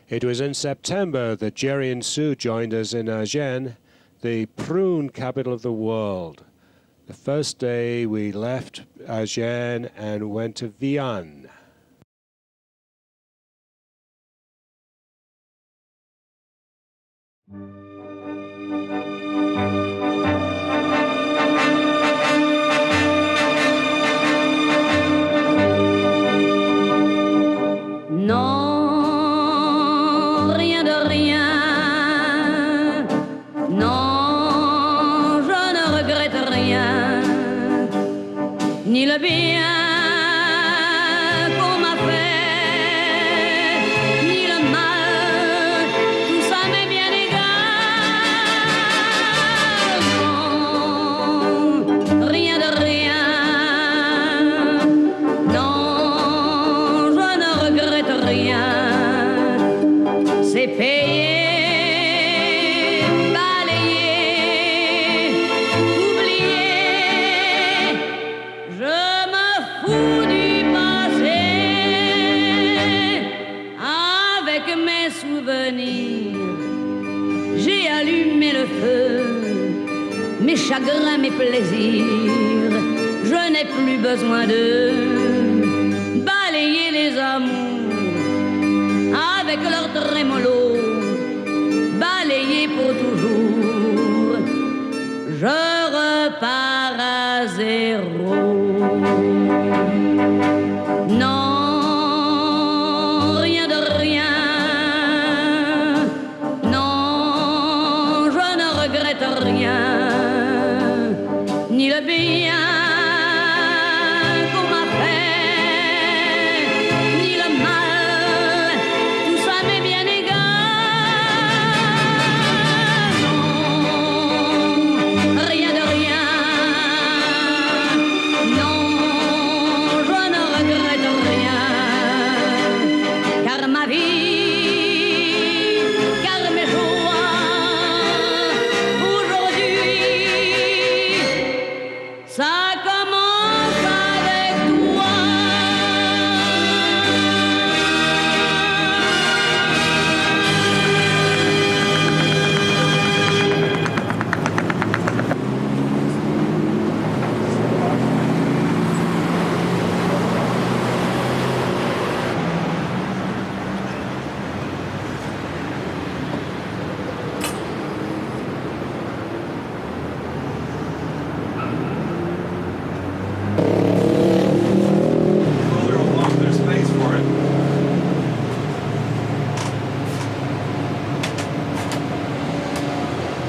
It was in September that Jerry and Sue joined us in Agen, the prune capital of the world. The first day we left Agen and went to Vienne. Non, rien de rien. Non, je ne regrette rien. Ni le bien qu'on m'a fait, ni le mal, tout ça m'est bien égal. Non, rien de rien. Non, je ne regrette rien. C'est payé, balayé, oublié. Je me fous du passé avec mes souvenirs. J'ai allumé le feu, mes chagrins, mes plaisirs. Je n'ai plus besoin de balayer les amours avec leur trémolo, balayer pour toujours. Je repars à zéro. Non, rien de rien. Non, je ne regrette rien. Ni le bien qu'on m'a fait, ni le mal, tout ça m'est bien égal. Non, rien de rien. Non, je ne regrette rien. Car ma vie, car mes joies, aujourd'hui, ça commence avec toi. There's space for it.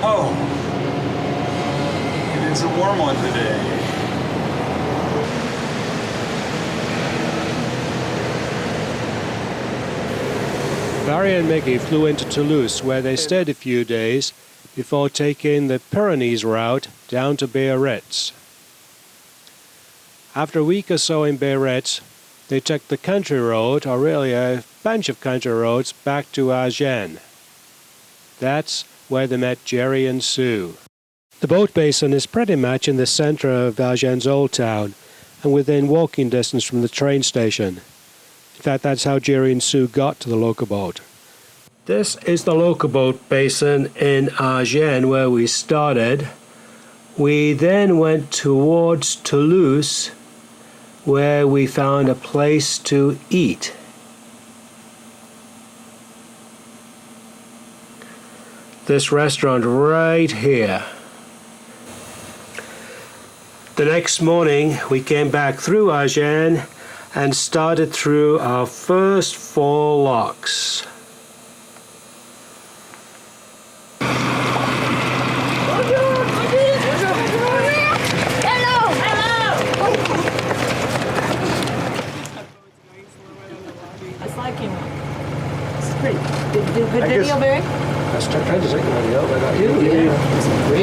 Oh, and it's a warm one today. Barry and Mickey flew into Toulouse, where they stayed a few days before taking the Pyrenees route down to Biarritz. After a week or so in Biarritz, they took the country road, or really a bunch of country roads, back to Agen. That's where they met Jerry and Sue. The boat basin is pretty much in the center of Agen's old town and within walking distance from the train station. In fact, that's how Jerry and Sue got to the locoboat. This is the locoboat basin in Agen where we started. We then went towards Toulouse where we found a place to eat. This restaurant right here. The next morning we came back through Agen and started through our first 4 locks. Good video, Barry? I tried to take a video, but I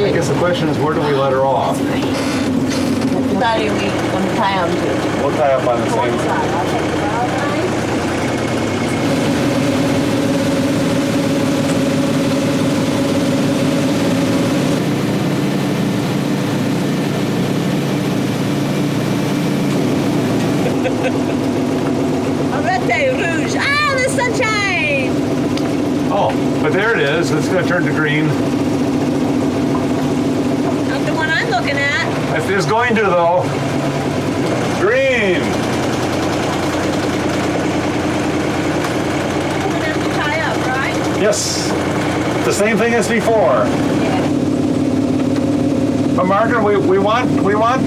I guess the question is, where do we let her off? What side are we going to tie on to? We'll tie up on the same side. Arrête, rouge. Ah, the sunshine! so it's going to turn to green. Not the one I'm looking at. It's going to, though. Green. We're gonna have to tie up, right? Yes. The same thing as before. Yeah. But Margaret, we want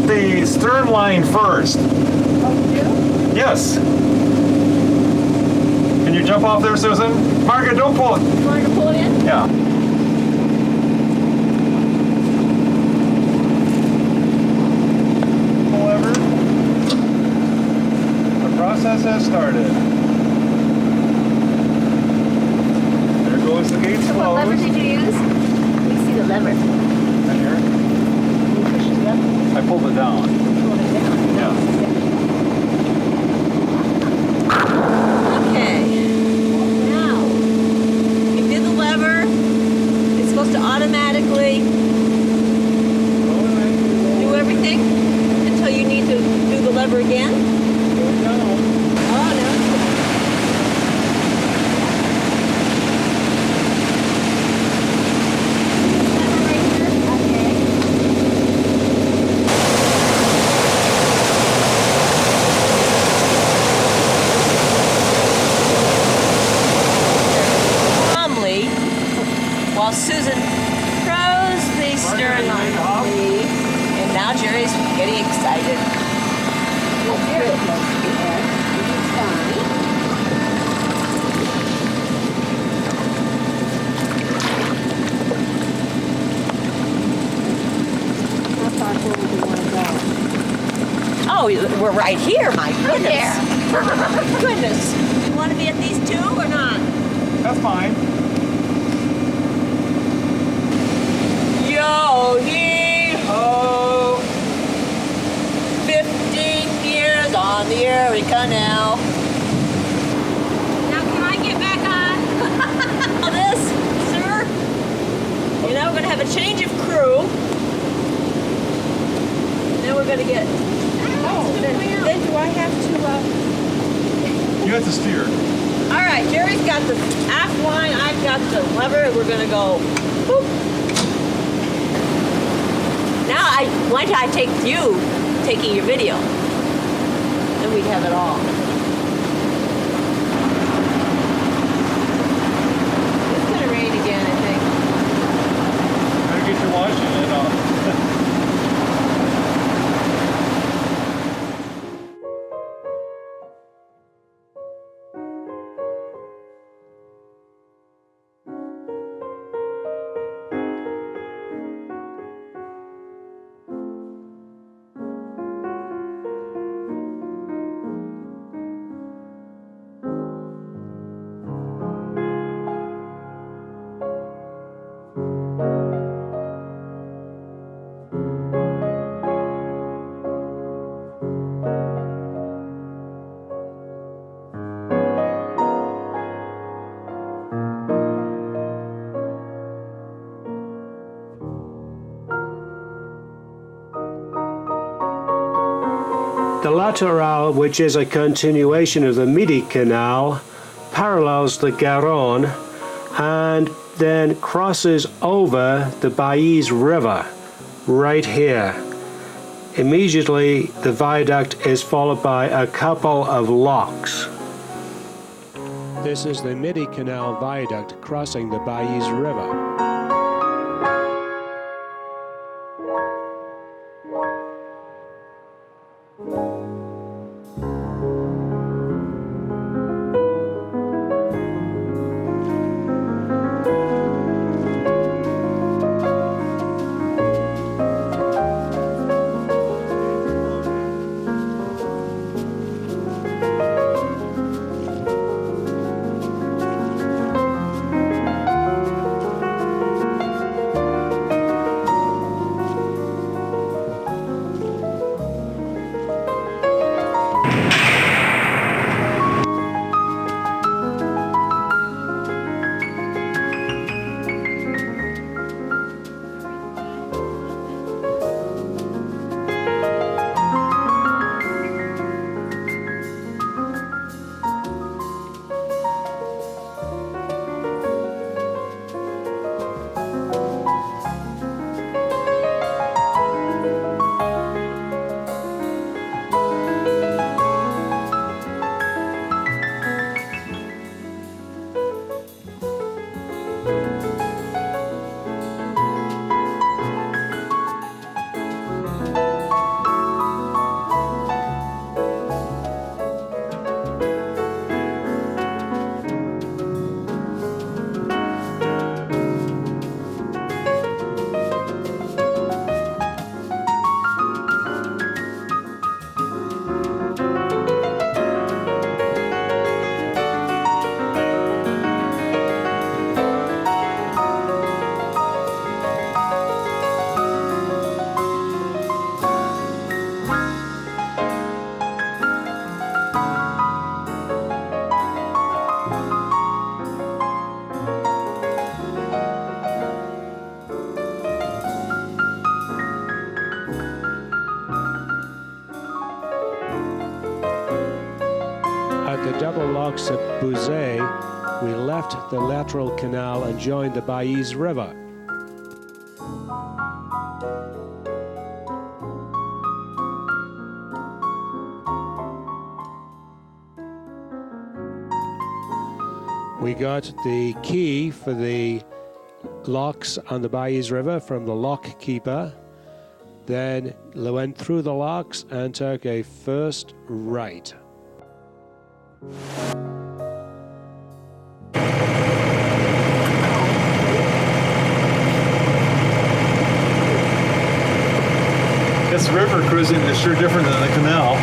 the stern line first. Oh, you do? Yes. Can you jump off there, Susan? Margaret, don't pull it. You want to pull it in? Yeah. However, the process has started. There goes the gates So what lever closed. did you use? We see the lever. Right here. You push it up, I pulled it down. pull it down. Yeah. Okay. Now, you did the lever. It's supposed to automatically do everything until you need to do the lever again. Oh, no. Lever right here. Okay. Calmly, while Susan throws the stern on me, and now Jerry's getting excited. Jerry knows the end, which is fine. How far forward do you want to go? Oh, we're right here, my goodness. Goodness. You want to be at these two or not? That's fine. Yo, hee-ho! 15 years on the Erie Canal. Now can I get back on? This, sir? You know, we're gonna have a change of crew. Then we're gonna get... then do I have to... You have to steer. All right, Jerry's got the aft line, I've got the lever. We're gonna go. Boop. Now, why don't I take you taking your video? Then we'd have it all. It's gonna rain again, I think. Better get your washing it off. The Lateral, which is a continuation of the Midi canal, parallels the Garonne and then crosses over the Baïse River right here. Immediately, the viaduct is followed by a couple of locks. This is the Midi Canal viaduct crossing the Baïse River. double locks at Bouzet, we left the lateral canal and joined the Baïse River. We got the key for the locks on the Baïse River from the lock keeper. Then went through the locks and took a first right. This river cruising is sure different than the canal.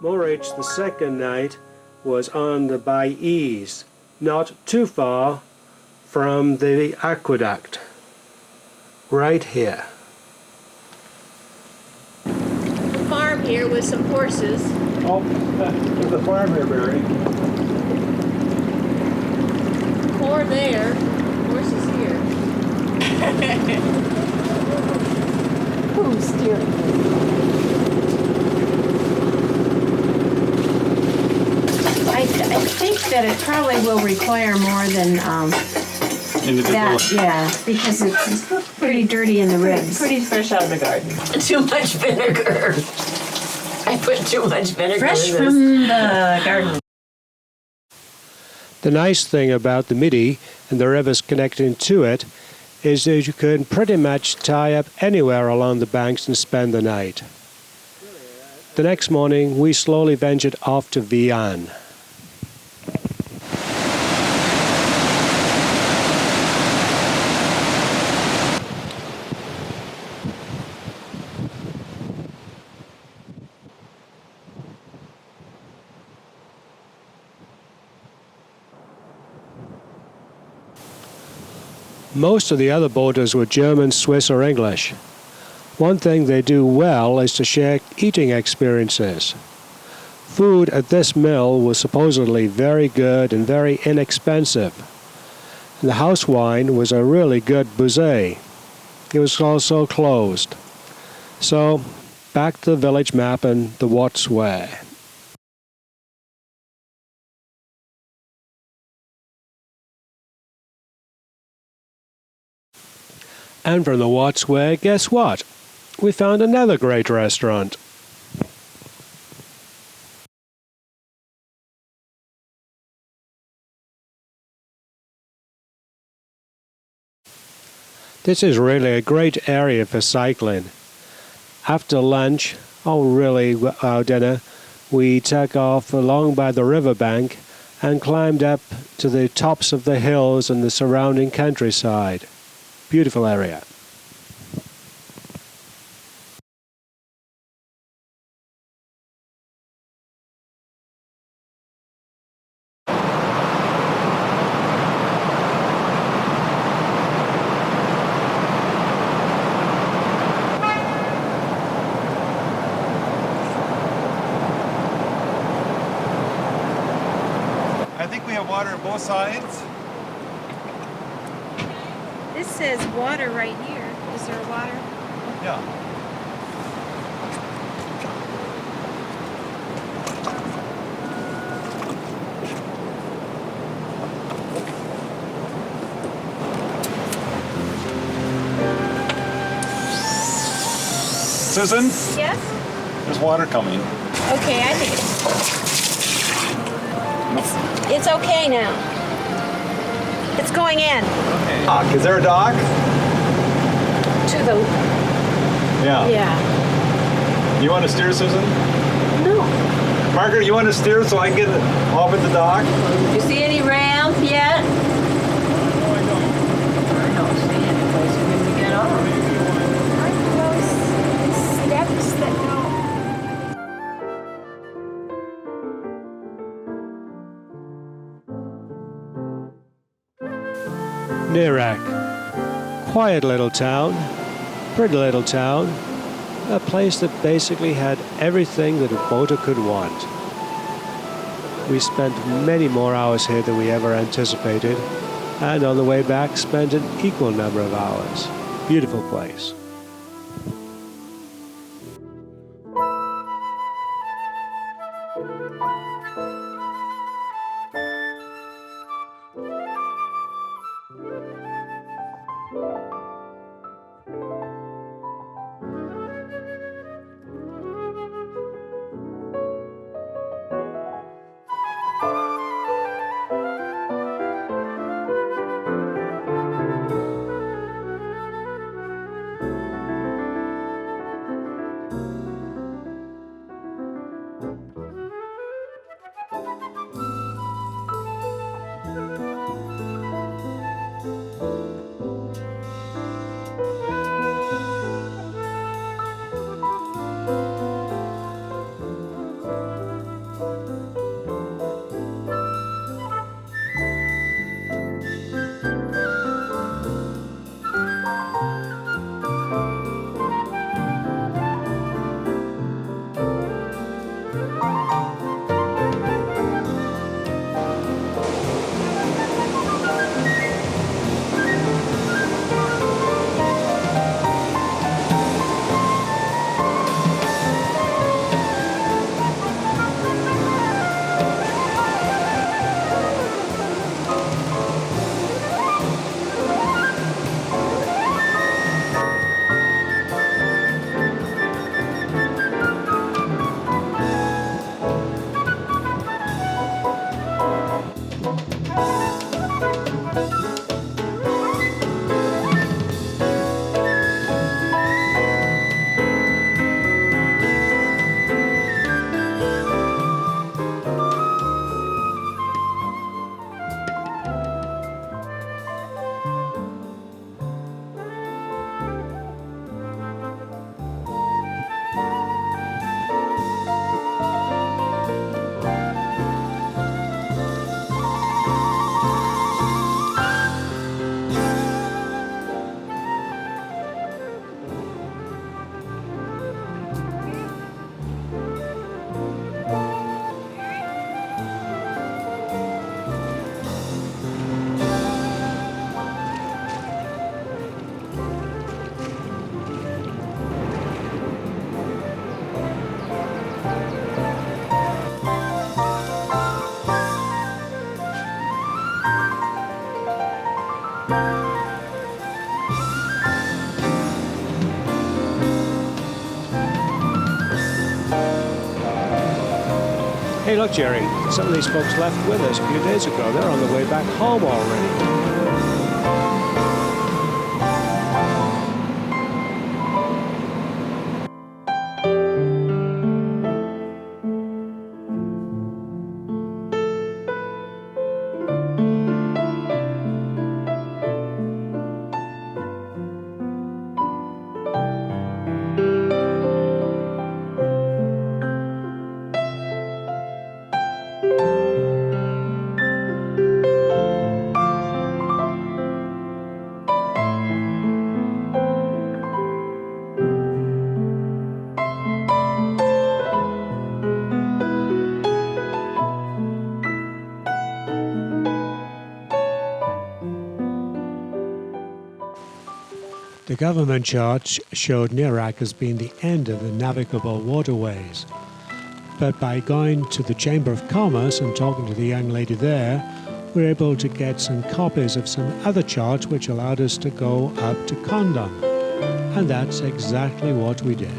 Morage the second night was on the Baïse, not too far from the aqueduct, right here. The farm here with some horses. Oh, there's a farm here, Barry. Corn there, horses here. Who's steering? I think that it probably will require more than that, yeah, because it's pretty dirty in the ribs. Pretty fresh out of the garden. Too much vinegar. I put too much vinegar Fresh in this. from the garden. The nice thing about the Midi and the rivers connecting to it is that you can pretty much tie up anywhere along the banks and spend the night. The next morning, we slowly ventured off to Vian. Most of the other boaters were German, Swiss, or English. One thing they do well is to share eating experiences. Food at this mill was supposedly very good and very inexpensive. And the house wine was a really good Bouzet. It was also closed. So, back to the village map and the what's where. And from the what's where, guess what? We found another great restaurant. This is really a great area for cycling. After lunch, our dinner, we took off along by the riverbank and climbed up to the tops of the hills and the surrounding countryside. Beautiful area. I think we have water on both sides. This says water right here. Is there water? Yeah. Susan, Yes? there's water coming. Okay, I think it's okay now. It's going in Dock. Is there a dock? to the, Yeah. yeah. You want to steer, Susan? No. Margaret, you want to steer so I can get off at the dock? You see any ramp yet? No, I don't. I don't see any place for him to get off. Aren't those steps that go? Nerak. Quiet little town, pretty little town, a place that basically had everything that a boater could want. We spent many more hours here than we ever anticipated, and on the way back spent an equal number of hours. Beautiful place. Hey, look, Jerry, some of these folks left with us a few days ago. They're on the way back home already. The government chart showed Nerak as being the end of the navigable waterways. But by going to the Chamber of Commerce and talking to the young lady there, we were able to get some copies of some other charts which allowed us to go up to Condon. And that's exactly what we did.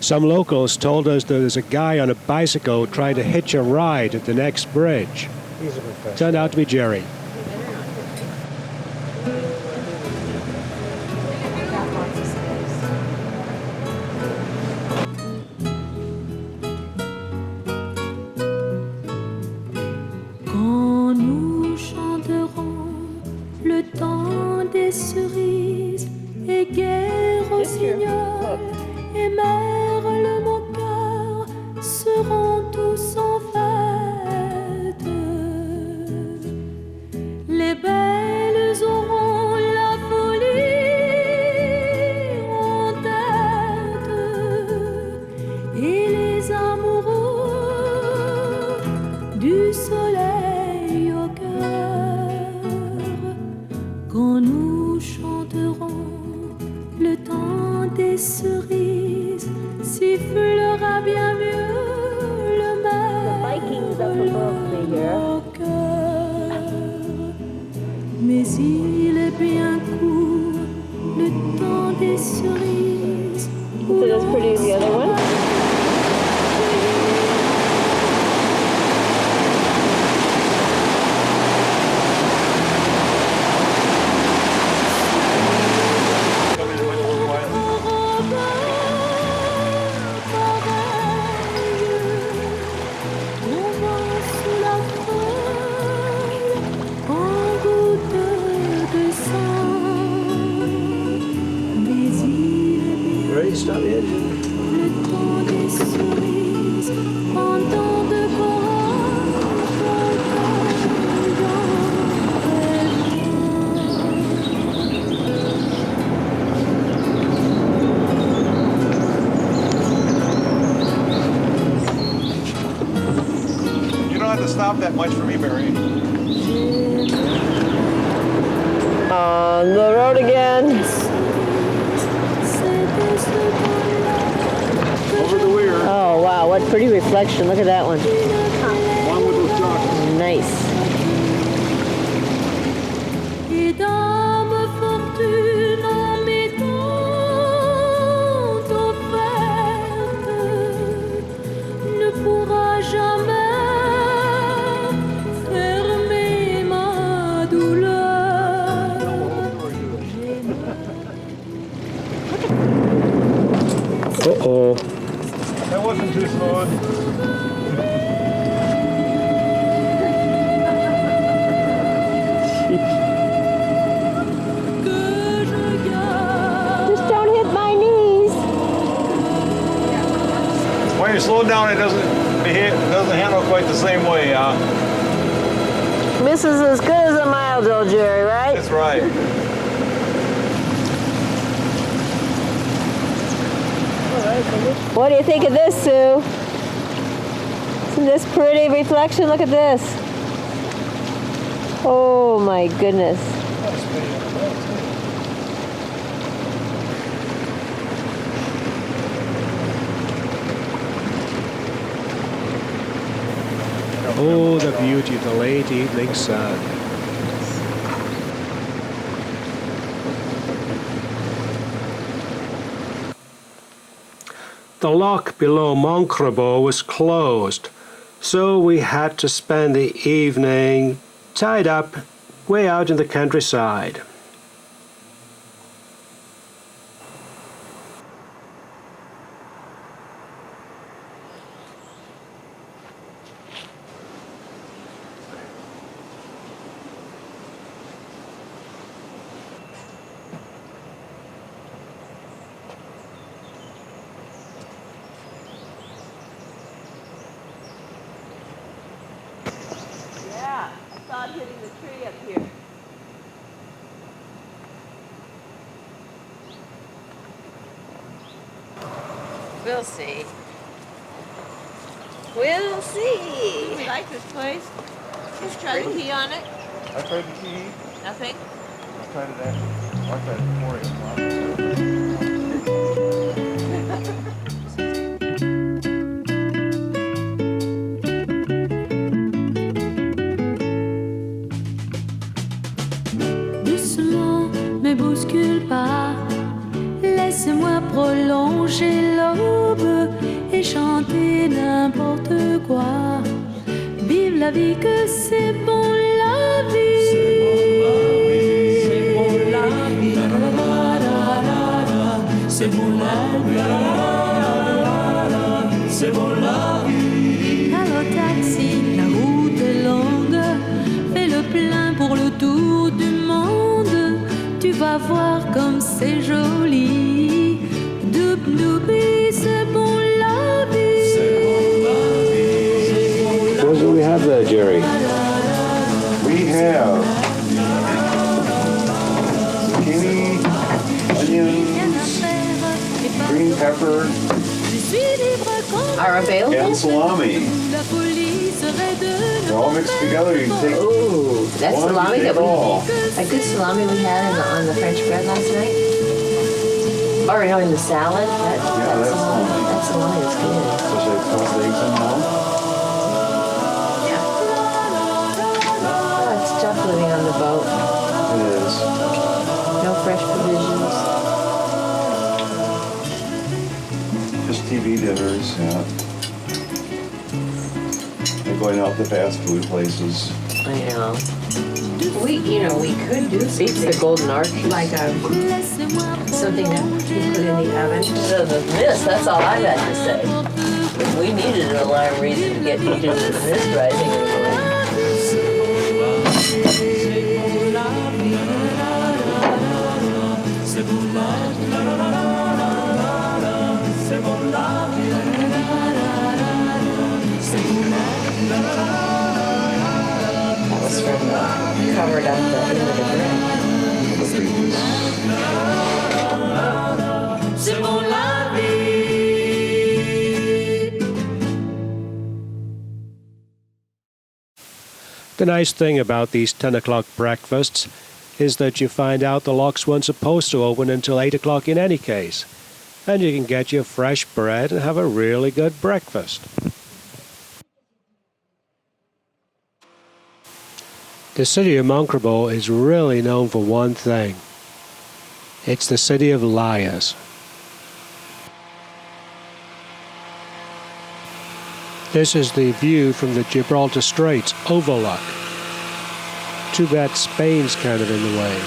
Some locals told us there's a guy on a bicycle trying to hitch a ride at the next bridge. He's a professional. Turned out to be Jerry. Quand nous chanterons le temps des cerises et guerre au signal et merle mon cœur seront tous en fête. Les belles auront la folie en tête et les amoureux du soleil au cœur. Quand nous chanterons le temps des cerises, sifflera bien mieux le merle au cœur. Mais il est bien court le temps des cerises. So that's pretty as the other one? Ready to stop the engine? You don't have to stop that much for me, Barry. On the road again. Over the weir. Oh wow, what pretty reflection. Look at that one. Along with those jocks. Nice. Et dame fortune en m'étant offerte ne pourra jamais fermer ma douleur. Uh-oh. That wasn't too smooth. Just don't hit my knees. When you slow down, it doesn't handle quite the same way. This is as good as a mile, though, Jerry, right? That's right. What do you think of this, Sue? Isn't this pretty reflection? Look at this. Oh my goodness. Oh, the beauty of the late evening sun. The lock below Moncrebo was closed, so we had to spend the evening tied up way out in the countryside. Yeah, I saw it hitting the tree up here. We'll see. We'll see. You like this place? Just try the key on it. I tried the key. Nothing. I tried it actually. I tried it before it. Doucement, me bouscule pas. Laisse-moi prolonger l'aube. pourquoi. Vive la vie que c'est bon la vie. C'est bon la vie. C'est bon la vie. C'est bon la vie. Alors taxi, la route est longue. Fais le plein pour le tour du monde. Tu vas voir comme c'est joli. Doub doubi, c'est bon la vie. What do we have there, Jerry? We have zucchini, onions, green pepper, Are available? and salami. They're all mixed together. You can take Ooh, that's one, salami you that take all. a good salami we had on the French bread last night. Or no, in the salad. that's salami. That salami is good. Especially if tossed eggs in now. Oh, it's tough living on the boat. It is. No fresh provisions. Just TV dinners, yeah. And going out to fast food places. I know. We could do Beats the golden arch. like something that you put in the oven. So the mist, that's all I got to say. If we needed an alarm reason to get heated with the mist rising. That was from covered up the end of the bread. C'est bon la vie. The nice thing about these 10 o'clock breakfasts is that you find out the locks weren't supposed to open until 8 o'clock in any case, and you can get your fresh bread and have a really good breakfast. The city of Monkrabo is really known for one thing. It's the city of liars. This is the view from the Gibraltar Straits overlook. Too bad Spain's kind of in the way.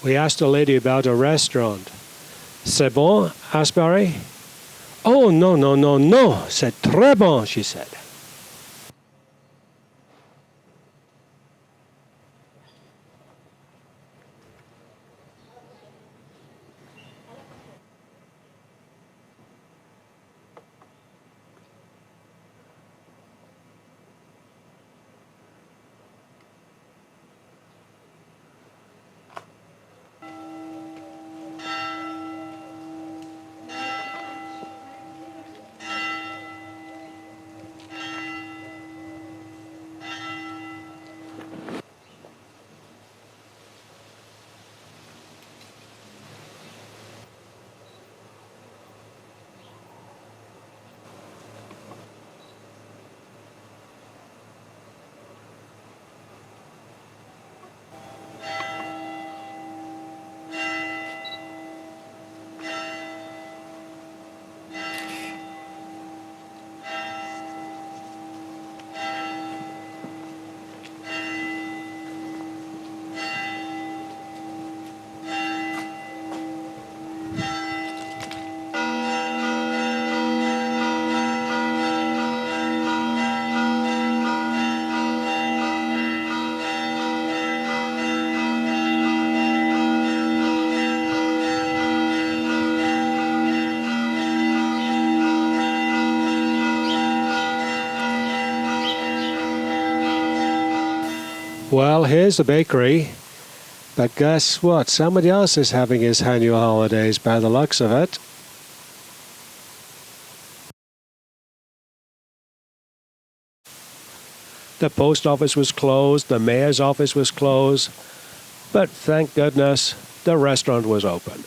We asked a lady about a restaurant. C'est bon, Asbury? Oh, no, no, no, no. C'est très bon, she said. Well, here's the bakery. But guess what? Somebody else is having his annual holidays by the looks of it. The post office was closed, the mayor's office was closed, but thank goodness the restaurant was open.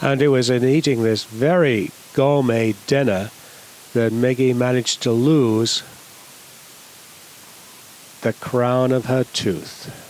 And it was in eating this very gourmet dinner that Miggy managed to lose the crown of her tooth.